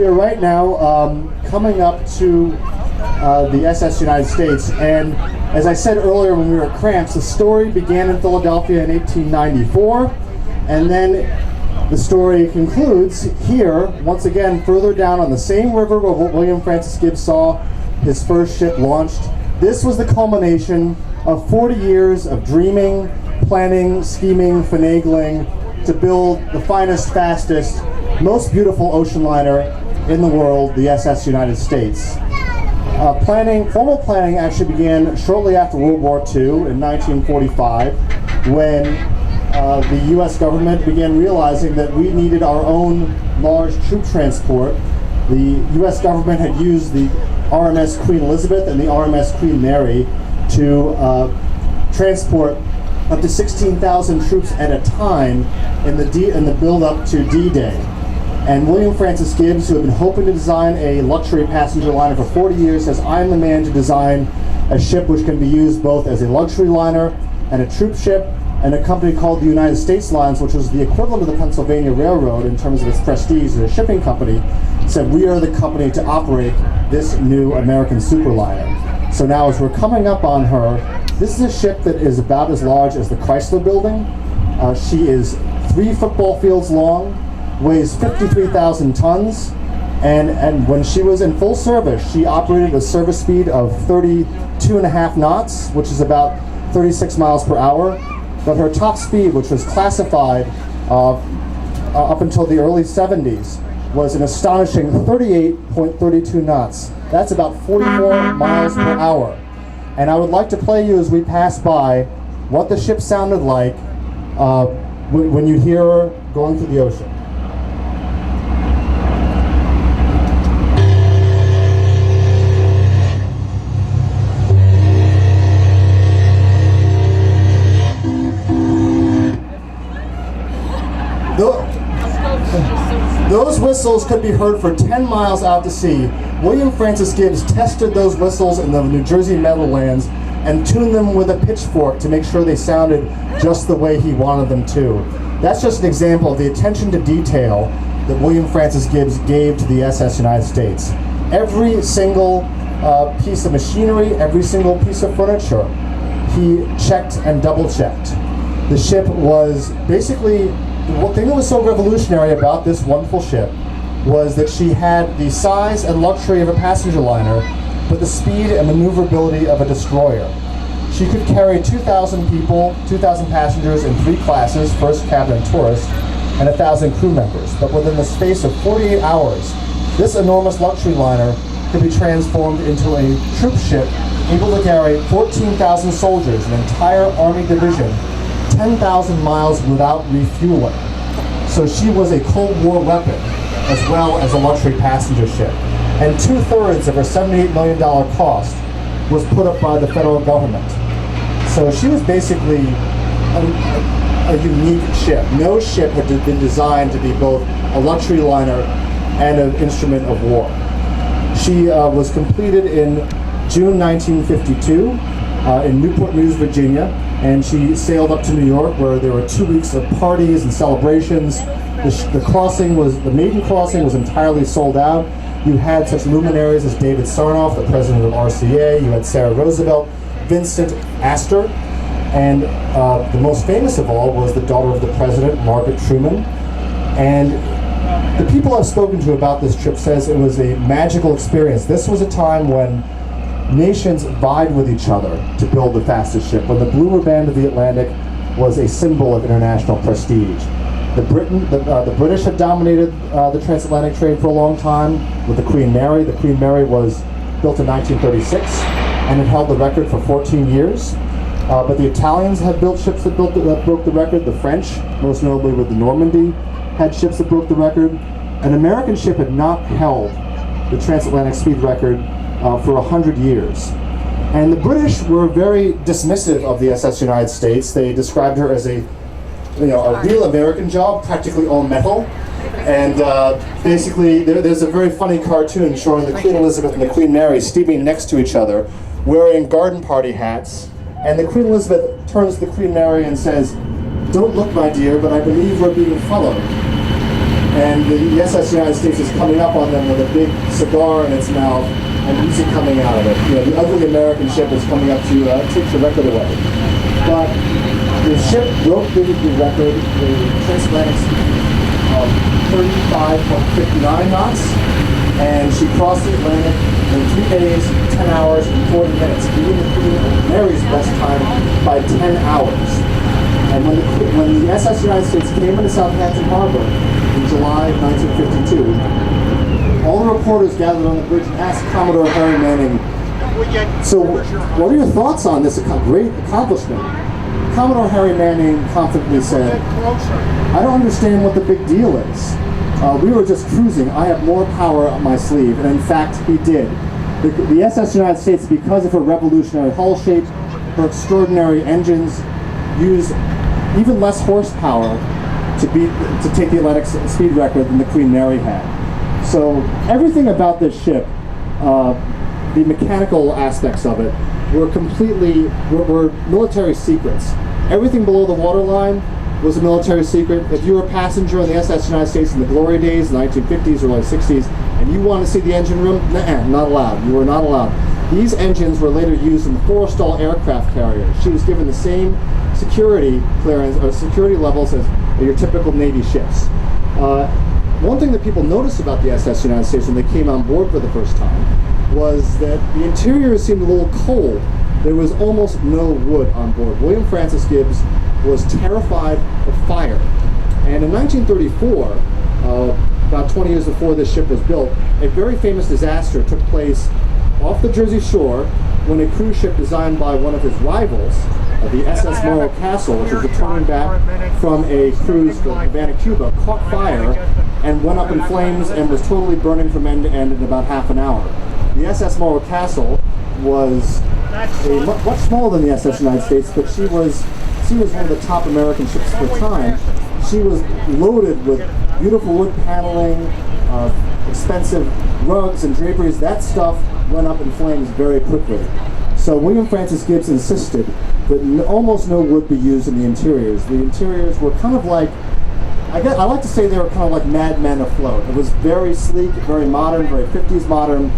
we are right now coming up to the USS United States, and as I said earlier when we were at Cramps, the story began in Philadelphia in 1894, and then the story concludes here, once again, further down on the same river where William Francis Gibbs saw his first ship launched. This was the culmination of 40 years of dreaming, planning, scheming, finagling to build the finest, fastest, most beautiful ocean liner in the world, the USS United States. Formal planning actually began shortly after World War II in 1945, when the U.S. government began realizing that we needed our own large troop transport. The U.S. government had used the RMS Queen Elizabeth and the RMS Queen Mary to transport up to 16,000 troops at a time in the build-up to D-Day. And William Francis Gibbs, who had been hoping to design a luxury passenger liner for 40 years, says, I'm the man to design a ship which can be used both as a luxury liner and a troop ship. And a company called the United States Lines, which was the equivalent of the Pennsylvania Railroad in terms of its prestige as a shipping company, said, we are the company to operate this new American superliner. So now as we're coming up on her, this is a ship that is about as large as the Chrysler Building. She is 3 football fields long, weighs 53,000 tons, and when she was in full service, she operated a service speed of 32.5 knots, which is about 36 miles per hour. But her top speed, which was classified up until the early 70s, was an astonishing 38.32 knots. That's about 44 miles per hour. And I would like to play you as we pass by what the ship sounded like when you hear her going through the ocean. Those whistles could be heard for 10 miles out to sea. William Francis Gibbs tested those whistles in the New Jersey Meadowlands and tuned them with a pitchfork to make sure they sounded just the way he wanted them to. That's just an example of the attention to detail that William Francis Gibbs gave to the USS United States. Every single piece of machinery, every single piece of furniture, he checked and double-checked. The ship was basically, the thing that was so revolutionary about this wonderful ship was that she had the size and luxury of a passenger liner, but the speed and maneuverability of a destroyer. She could carry 2,000 people, 2,000 passengers in 3 classes, first cabin and tourist, and 1,000 crew members. But within the space of 48 hours, this enormous luxury liner could be transformed into a troop ship able to carry 14,000 soldiers, an entire army division, 10,000 miles without refueling. So she was a Cold War weapon as well as a luxury passenger ship. And 2/3 of her $78 million cost was put up by the federal government. So she was basically a unique ship. No ship had been designed to be both a luxury liner and an instrument of war. She was completed in June 1952 in Newport News, Virginia, and she sailed up to New York, where there were 2 weeks of parties and celebrations. The maiden crossing was entirely sold out. You had such luminaries as David Sarnoff, the president of RCA. You had Sarah Roosevelt, Vincent Astor, and the most famous of all was the daughter of the president, Margaret Truman. And the people I've spoken to about this trip says it was a magical experience. This was a time when nations vied with each other to build the fastest ship, when the Blue Band of the Atlantic was a symbol of international prestige. The British had dominated the transatlantic trade for a long time with the Queen Mary. The Queen Mary was built in 1936 and it held the record for 14 years. But the Italians had built ships that broke the record. The French, most notably with the Normandy, had ships that broke the record. An American ship had not held the transatlantic speed record for 100 years. And the British were very dismissive of the USS United States. They described her as a real American job, practically all metal. And basically, there's a very funny cartoon showing the Queen Elizabeth and the Queen Mary steaming next to each other, wearing garden party hats. And the Queen Elizabeth turns to the Queen Mary and says, "Don't look, my dear, but I believe we're being followed." and the USS United States is coming up on them with a big cigar in its mouth and music coming out of it. You know, the ugly American ship is coming up to take the record away. But the ship broke the record, the transatlantic speed of 35.59 knots, and she crossed the Atlantic in 3 days, 10 hours, and 40 minutes, beating the Queen Mary's best time by 10 hours. And when the SS United States came into Southampton Harbor in July of 1952, all the reporters gathered on the bridge and asked Commodore Harry Manning, "So, what are your thoughts on this great accomplishment?" Commodore Harry Manning confidently said, "I don't understand what the big deal is. We were just cruising. I have more power up my sleeve." And in fact, he did. The SS United States, because of her revolutionary hull shape, her extraordinary engines, used even less horsepower to take the Atlantic speed record than the Queen Mary had. So everything about this ship, the mechanical aspects of it, were military secrets. Everything below the waterline was a military secret. If you were a passenger on the SS United States in the glory days, the 1950s, early 60s, and you wanted to see the engine room, not allowed. You were not allowed. These engines were later used in the Forrestal aircraft carrier. She was given the same security clearance or security levels as your typical Navy ships. One thing that people noticed about the SS United States when they came on board for the first time was that the interior seemed a little cold. There was almost no wood on board. William Francis Gibbs was terrified of fire. And in 1934, about 20 years before this ship was built, a very famous disaster took place off the Jersey shore when a cruise ship designed by one of his rivals, the SS Morro Castle, which was returning back from a cruise to Havana, Cuba, caught fire and went up in flames and was totally burning from end to end in about half an hour. The SS Morro Castle was much smaller than the SS United States, but she was one of the top American ships at the time. She was loaded with beautiful wood paneling, expensive rugs and draperies. That stuff went up in flames very quickly. So William Francis Gibbs insisted that almost no wood be used in the interiors. The interiors were kind of like, I like to say they were kind of like Mad Men afloat. It was very sleek, very modern, very 50s modern,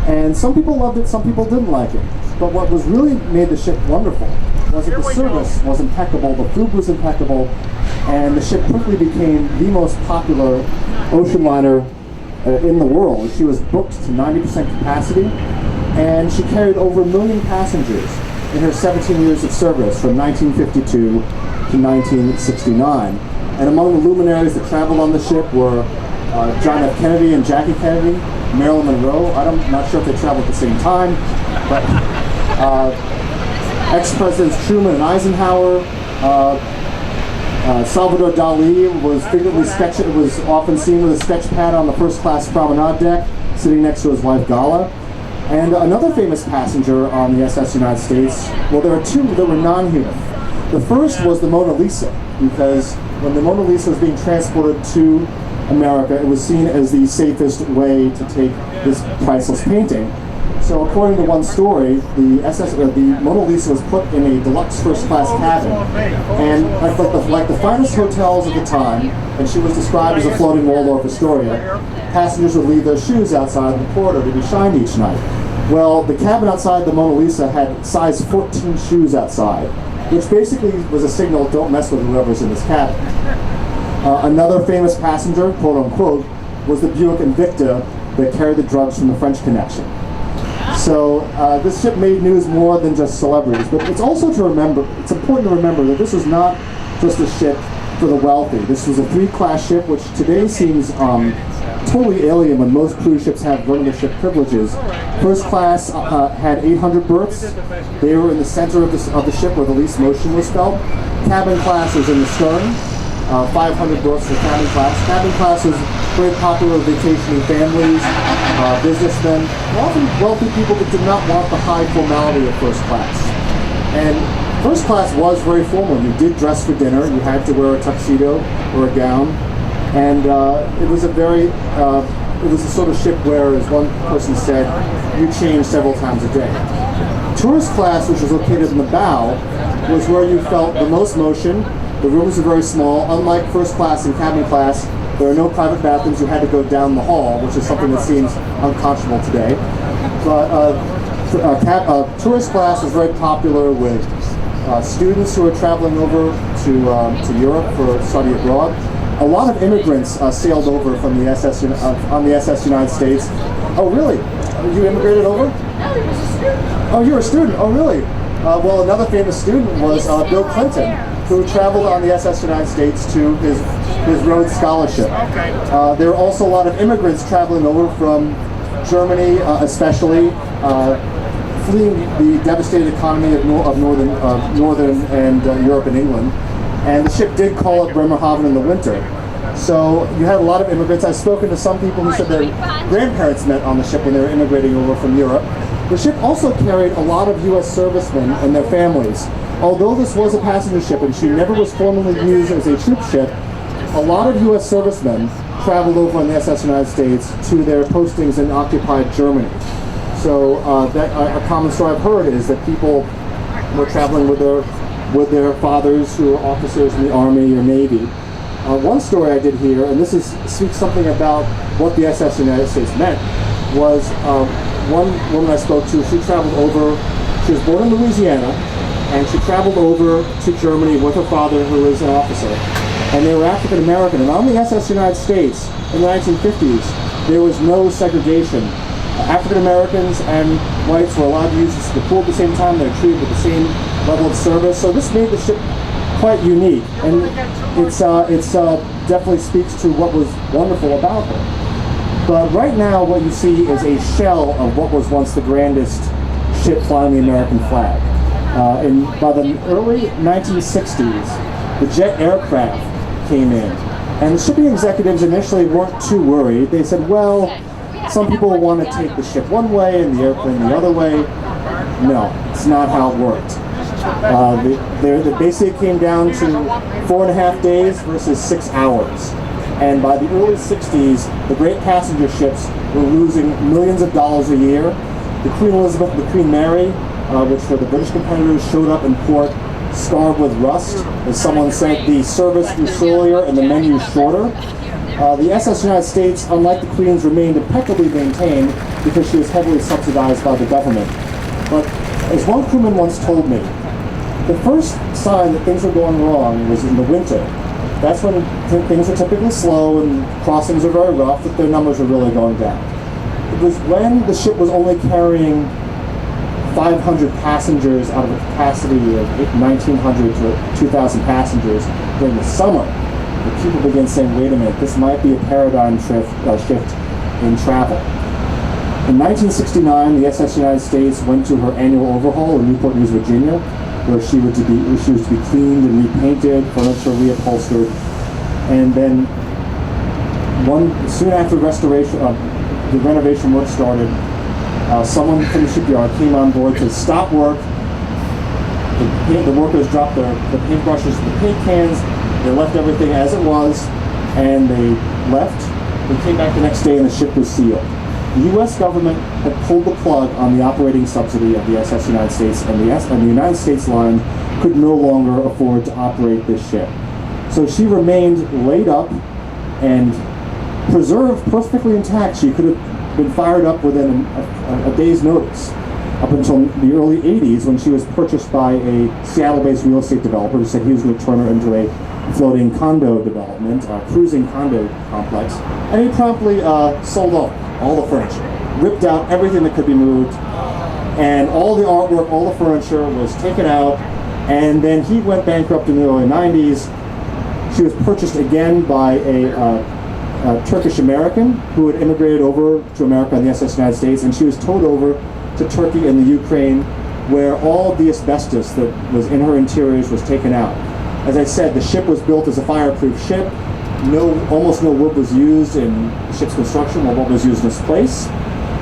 and some people loved it, some people didn't like it. But what was really made the ship wonderful was that the service was impeccable, the food was impeccable, and the ship quickly became the most popular ocean liner in the world. She was booked to 90% capacity, and she carried over 1 million passengers in her 17 years of service from 1952 to 1969. And among the luminaries that traveled on the ship were John F. Kennedy and Jackie Kennedy, Marilyn Monroe. I'm not sure if they traveled at the same time, but ex-presidents Truman and Eisenhower. Salvador Dali was often seen with a sketch pad on the first-class promenade deck, sitting next to his wife Gala. And another famous passenger on the SS United States, well, there are two that were non-human. The first was the Mona Lisa, because when the Mona Lisa was being transported to America, it was seen as the safest way to take this priceless painting. So according to one story, the Mona Lisa was put in a deluxe first-class cabin, and like the finest hotels at the time, and she was described as a floating Waldorf Astoria, passengers would leave their shoes outside the corridor to be shined each night. Well, the cabin outside the Mona Lisa had size 14 shoes outside, which basically was a signal, don't mess with whoever's in this cabin. Another famous passenger, quote-unquote, was the Buick Invicta that carried the drugs from the French Connection. So this ship made news more than just celebrities, but it's important to remember that this was not just a ship for the wealthy. This was a 3-class ship, which today seems totally alien when most cruise ships have run-of-the-ship privileges. First class had 800 berths. They were in the center of the ship where the least motion was felt. Cabin class was in the stern. 500 berths for cabin class. Cabin class was very popular with vacationing families, businessmen, often wealthy people that did not want the high formality of first class. And first class was very formal. You did dress for dinner. You had to wear a tuxedo or a gown. And it was a sort of ship where, as one person said, you changed several times a day. Tourist class, which was located in the bow, was where you felt the most motion. The rooms are very small. Unlike first class and cabin class, There are no private bathrooms. You had to go down the hall, which is something that seems unconscionable today. But tourist class was very popular with students who are traveling over to Europe for study abroad. A lot of immigrants sailed over from the SS on the SS United States. Oh, really? You immigrated over? No, he was a student. Oh, you were a student. Oh, really? Well, another famous student was Bill Clinton, who traveled on the SS United States to his Rhodes Scholarship. There were also a lot of immigrants traveling over from Germany, especially, fleeing the devastated economy of northern and Europe and England. And the ship did call up Bremerhaven in the winter. So you had a lot of immigrants. I've spoken to some people who said their grandparents met on the ship when they were immigrating over from Europe. The ship also carried a lot of U.S. servicemen and their families. Although this was a passenger ship and she never was formally used as a troop ship, a lot of U.S. servicemen traveled over on the SS United States to their postings in occupied Germany. So a common story I've heard is that people were traveling with their fathers who were officers in the Army or Navy. One story I did hear, and this speaks something about what the SS United States meant, was one woman I spoke to. She traveled over. She was born in Louisiana, and she traveled over to Germany with her father, who is an officer. And they were African American. And on the SS United States in the 1950s, there was no segregation. African Americans and whites were allowed to use the pool at the same time. They were treated with the same level of service. So this made the ship quite unique, and it's definitely speaks to what was wonderful about her. But right now, what you see is a shell of what was once the grandest ship flying the American flag. By the early 1960s, the jet aircraft came in, and the shipping executives initially weren't too worried. They said, well, some people want to take the ship one way and the airplane the other way. No, it's not how it worked. They basically came down to 4.5 days versus 6 hours. And by the early 60s, the great passenger ships were losing millions of dollars a year. The Queen Elizabeth and the Queen Mary, which were the British competitors, showed up in port scarred with rust. As someone said, the service grew sillier and the menu shorter. The SS United States, unlike the Queen's, remained impeccably maintained because she was heavily subsidized by the government. But as one crewman once told me, the first sign that things were going wrong was in the winter. That's when things are typically slow and crossings are very rough, that their numbers are really going down. It was when the ship was only carrying 500 passengers out of a capacity of 1,900 to 2,000 passengers during the summer that people began saying, wait a minute, this might be a paradigm shift in travel. In 1969, the SS United States went to her annual overhaul in Newport News, Virginia, where she was to be cleaned and repainted, furniture reupholstered, and then soon after the renovation work started, someone from the shipyard came on board to stop work. The workers dropped the paintbrushes and the paint cans. They left everything as it was, and they left. They came back the next day, and the ship was sealed. The U.S. government had pulled the plug on the operating subsidy of the SS United States, and the United States line could no longer afford to operate this ship. So she remained laid up and preserved perfectly intact. She could have been fired up within a day's notice, up until the early 80s when she was purchased by a Seattle-based real estate developer who said he was going to turn her into a floating condo development, a cruising condo complex, and he promptly sold off all the furniture, ripped out everything that could be moved, and all the artwork, all the furniture was taken out, and then he went bankrupt in the early 90s. She was purchased again by a Turkish American who had immigrated over to America on the SS United States, and she was towed over to Turkey and the Ukraine, where all of the asbestos that was in her interiors was taken out. As I said, the ship was built as a fireproof ship. Almost no wood was used in the ship's construction, while wood was used in its place.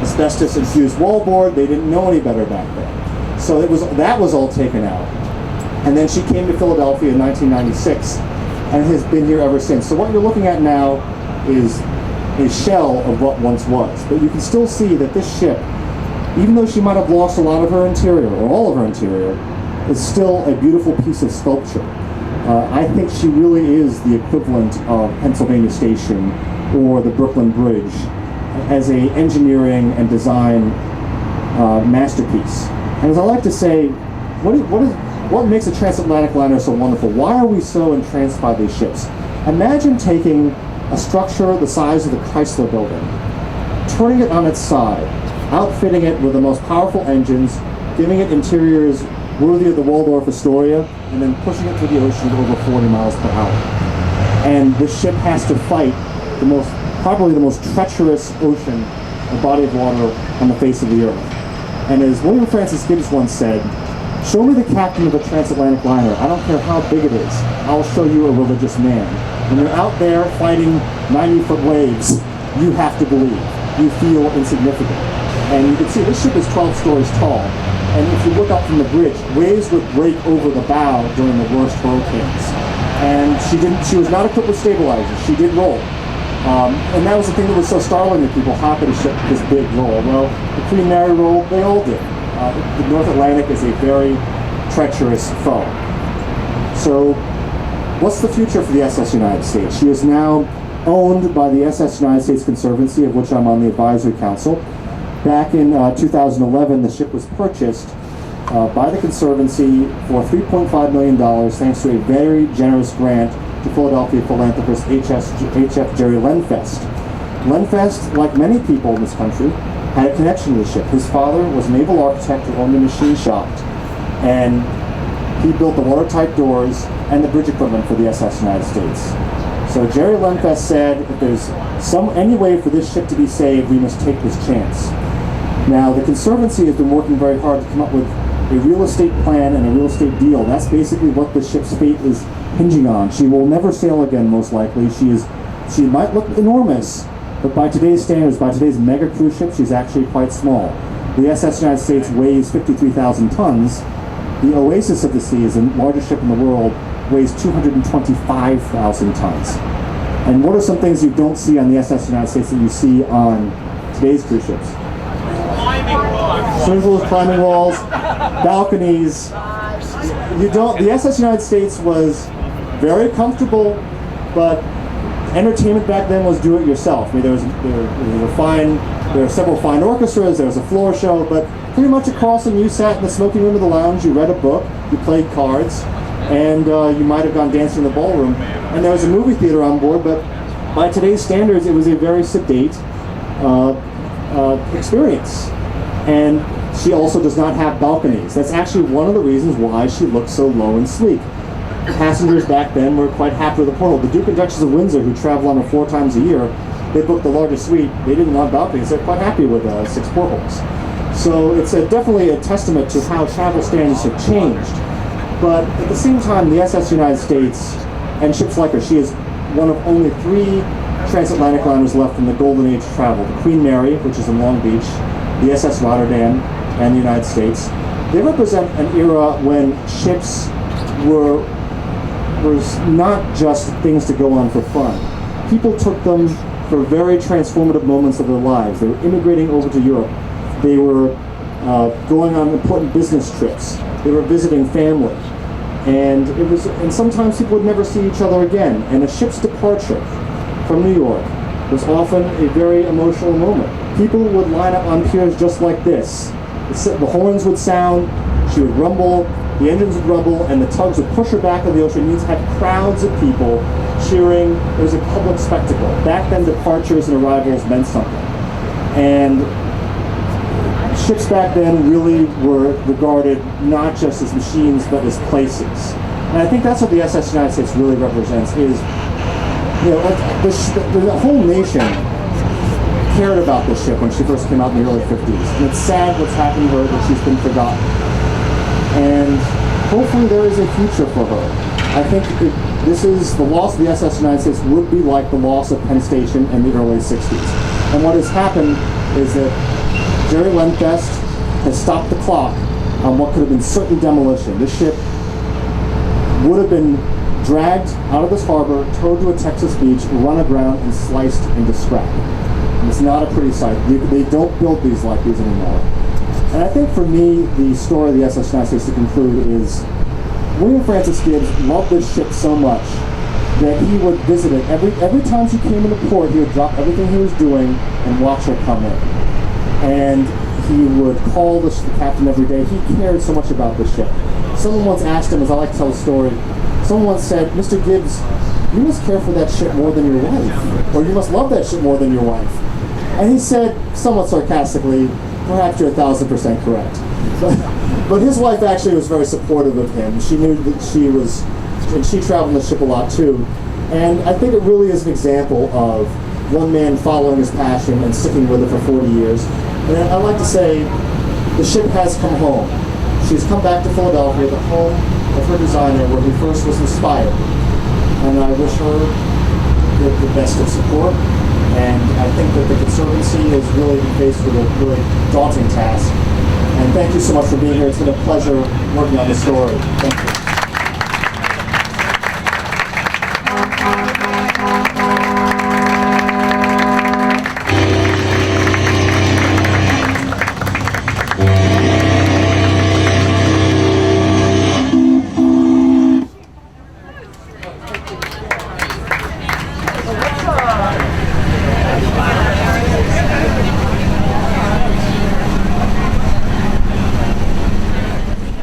Asbestos-infused wallboard, they didn't know any better back then. So that was all taken out. And then she came to Philadelphia in 1996 and has been here ever since. So what you're looking at now is a shell of what once was. But you can still see that this ship, even though she might have lost a lot of her interior, or all of her interior, is still a beautiful piece of sculpture. I think she really is the equivalent of Pennsylvania Station or the Brooklyn Bridge as a engineering and design masterpiece. And as I like to say, what makes a transatlantic liner so wonderful? Why are we so entranced by these ships? Imagine taking a structure the size of the Chrysler Building, turning it on its side, outfitting it with the most powerful engines, giving it interiors worthy of the Waldorf Astoria, and then pushing it through the ocean at over 40 miles per hour. And this ship has to fight probably the most treacherous ocean or body of water on the face of the earth. And as William Francis Gibbs once said, "Show me the captain of a transatlantic liner. I don't care how big it is. I'll show you a religious man." When you're out there fighting 90-foot waves, you have to believe. You feel insignificant. And you can see this ship is 12 stories tall. And if you look up from the bridge, waves would break over the bow during the worst hurricanes. And she was not equipped with stabilizers. She did roll. And that was the thing that was so startling to people. How could a ship this big roll? Well, the Queen Mary rolled, they all did. The North Atlantic is a very treacherous foe. So, what's the future for the SS United States? She is now owned by the SS United States Conservancy, of which I'm on the advisory council. Back in 2011, the ship was purchased by the Conservancy for $3.5 million, thanks to a very generous grant to Philadelphia philanthropist H.F. Jerry Lenfest. Lenfest, like many people in this country, had a connection to the ship. His father was a naval architect who owned a machine shop, and he built the watertight doors and the bridge equipment for the SS United States. So Jerry Lenfest said, if there's any way for this ship to be saved, we must take this chance. Now, the Conservancy has been working very hard to come up with a real estate plan and a real estate deal. That's basically what the ship's fate is hinging on. She will never sail again, most likely. She might look enormous, but by today's standards, by today's mega cruise ship, she's actually quite small. The SS United States weighs 53,000 tons. The Oasis of the Seas, the largest ship in the world, weighs 225,000 tons. And what are some things you don't see on the SS United States that you see on today's cruise ships? Swimming pools, climbing walls, balconies. The SS United States was very comfortable, but entertainment back then was do-it-yourself. I mean, there were several fine orchestras, there was a floor show, but pretty much across from you sat in the smoking room of the lounge, you read a book, you played cards, and you might have gone dancing in the ballroom. And there was a movie theater on board, but by today's standards, it was a very sedate experience. And she also does not have balconies. That's actually one of the reasons why she looks so low and sleek. Passengers back then were quite happy with the porthole. The Duke and Duchess of Windsor, who travel on her 4 times a year, they booked the largest suite. They didn't want balconies. They're quite happy with 6 portholes. So it's definitely a testament to how travel standards have changed. But at the same time, the SS United States and ships like her, she is one of only 3 transatlantic liners left in the golden age of travel. The Queen Mary, which is in Long Beach, the SS Rotterdam, and the United States. They represent an era when ships were not just things to go on for fun. People took them for very transformative moments of their lives. They were immigrating over to Europe. They were going on important business trips. They were visiting family. And sometimes people would never see each other again. And a ship's departure from New York was often a very emotional moment. People would line up on piers just like this. The horns would sound, she would rumble, the engines would rumble, and the tugs would push her back into the ocean. You'd have crowds of people cheering. It was a public spectacle. Back then, departures and arrivals meant something. And ships back then really were regarded not just as machines, but as places. And I think that's what the SS United States really represents, is, you know, the whole nation cared about this ship when she first came out in the early 50s. And it's sad what's happened to her, that she's been forgotten. And hopefully there is a future for her. I think the loss of the SS United States would be like the loss of Penn Station in the early 60s. And what has happened is that Jerry Lenfest has stopped the clock on what could have been certain demolition. This ship would have been dragged out of this harbor, towed to a Texas beach, run aground, and sliced into scrap. And it's not a pretty sight. They don't build these like these anymore. And I think for me, the story of the SS United States to conclude is William Francis Gibbs loved this ship so much that he would visit it. Every time she came into port, he would drop everything he was doing and watch her come in. And he would call the captain every day. He cared so much about this ship. Someone once asked him, as I like to tell the story, someone once said, "Mr. Gibbs, you must care for that ship more than your wife, or you must love that ship more than your wife." And he said, somewhat sarcastically, "Perhaps you're 1,000% correct." But his wife actually was very supportive of him. She knew that she traveled the ship a lot too. And I think it really is an example of one man following his passion and sticking with it for 40 years. And I like to say, the ship has come home. She's come back to Philadelphia, the home of her designer, where he first was inspired. And I wish her the best of support. And I think that the Conservancy has really been faced with a really daunting task. And thank you so much for being here. It's been a pleasure working on this story. Thank you.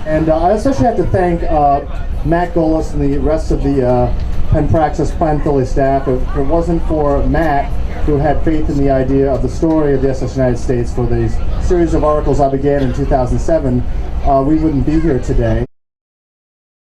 And I especially have to thank Matt Golis and the rest of the Penn Praxis Plan Philly staff. If it wasn't for Matt, who had faith in the idea of the story of the USS United States for the series of articles I began in 2007, we wouldn't be here today.